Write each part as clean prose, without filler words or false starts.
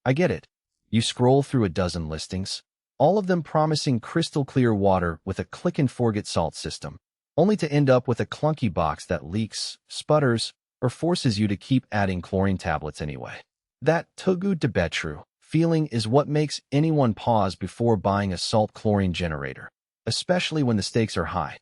I get it. You scroll through a dozen listings, all of them promising crystal clear water with a click-and-forget salt system, only to end up with a clunky box that leaks, sputters, or forces you to keep adding chlorine tablets anyway. That too good to be true feeling is what makes anyone pause before buying a salt chlorine generator, especially when the stakes are high.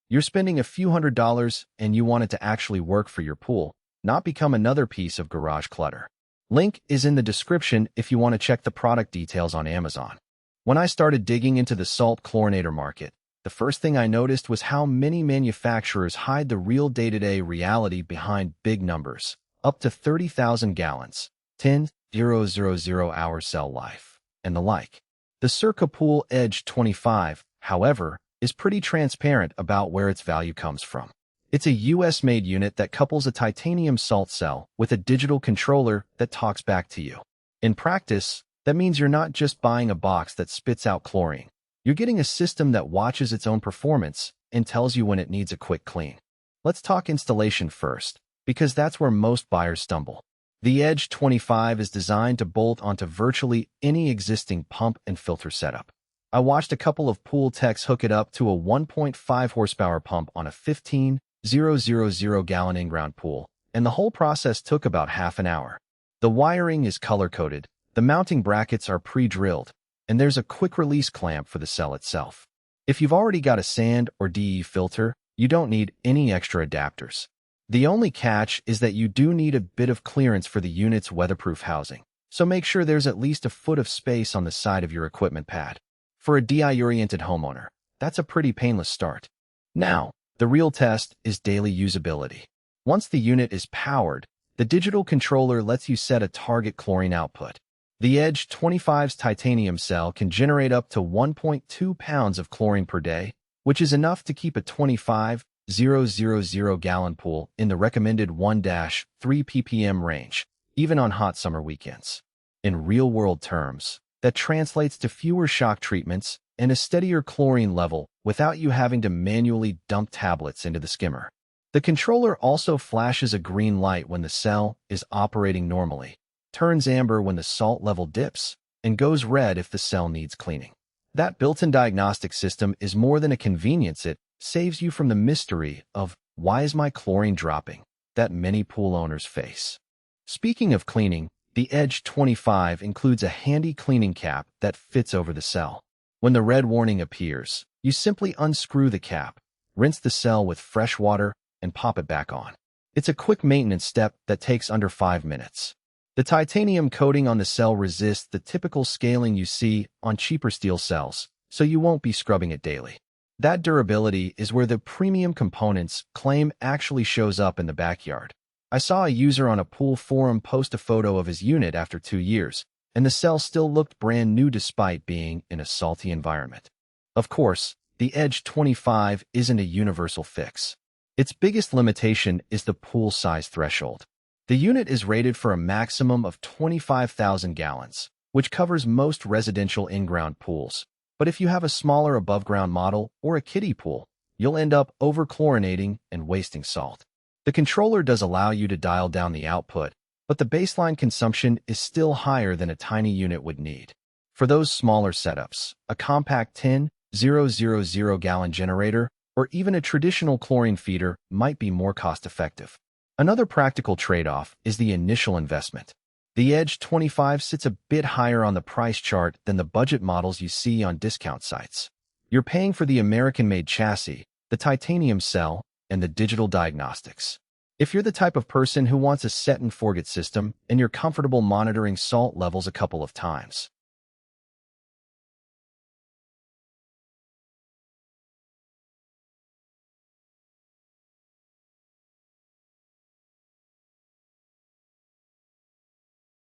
You're spending a few $100s and you want it to actually work for your pool, not become another piece of garage clutter. Link is in the description if you want to check the product details on Amazon. When I started digging into the salt chlorinator market, the first thing I noticed was how many manufacturers hide the real day-to-day reality behind big numbers, up to 30,000 gallons, 10,000 hour cell life, and the like. The CircuPool EDGE25, however, is pretty transparent about where its value comes from. It's a US-made unit that couples a titanium salt cell with a digital controller that talks back to you. In practice, that means you're not just buying a box that spits out chlorine. You're getting a system that watches its own performance and tells you when it needs a quick clean. Let's talk installation first, because that's where most buyers stumble. The EDGE25 is designed to bolt onto virtually any existing pump and filter setup. I watched a couple of pool techs hook it up to a 1.5 horsepower pump on a 15,000 gallon in-ground pool, and the whole process took about half an hour. The wiring is color-coded, the mounting brackets are pre-drilled, and there's a quick-release clamp for the cell itself. If you've already got a sand or DE filter, you don't need any extra adapters. The only catch is that you do need a bit of clearance for the unit's weatherproof housing, so make sure there's at least a foot of space on the side of your equipment pad. For a DI-oriented homeowner, that's a pretty painless start. Now, the real test is daily usability. Once the unit is powered, the digital controller lets you set a target chlorine output. The EDGE25's titanium cell can generate up to 1.2 pounds of chlorine per day, which is enough to keep a 25,000 gallon pool in the recommended 1-3 ppm range, even on hot summer weekends. In real-world terms, that translates to fewer shock treatments and a steadier chlorine level without you having to manually dump tablets into the skimmer. The controller also flashes a green light when the cell is operating normally, turns amber when the salt level dips, and goes red if the cell needs cleaning. That built-in diagnostic system is more than a convenience. It saves you from the mystery of, why is my chlorine dropping, that many pool owners face. Speaking of cleaning, the EDGE25 includes a handy cleaning cap that fits over the cell. When the red warning appears, you simply unscrew the cap, rinse the cell with fresh water, and pop it back on. It's a quick maintenance step that takes under 5 minutes. The titanium coating on the cell resists the typical scaling you see on cheaper steel cells, so you won't be scrubbing it daily. That durability is where the premium components claim actually shows up in the backyard. I saw a user on a pool forum post a photo of his unit after 2 years, and the cell still looked brand new despite being in a salty environment. Of course, the EDGE25 isn't a universal fix. Its biggest limitation is the pool size threshold. The unit is rated for a maximum of 25,000 gallons, which covers most residential in-ground pools. But if you have a smaller above-ground model or a kiddie pool, you'll end up over-chlorinating and wasting salt. The controller does allow you to dial down the output, but the baseline consumption is still higher than a tiny unit would need. For those smaller setups, a compact 10,000 gallon generator or even a traditional chlorine feeder might be more cost-effective. Another practical trade-off is the initial investment. The EDGE25 sits a bit higher on the price chart than the budget models you see on discount sites. You're paying for the American-made chassis, the titanium cell, and the digital diagnostics. If you're the type of person who wants a set-and-forget system and you're comfortable monitoring salt levels a couple of times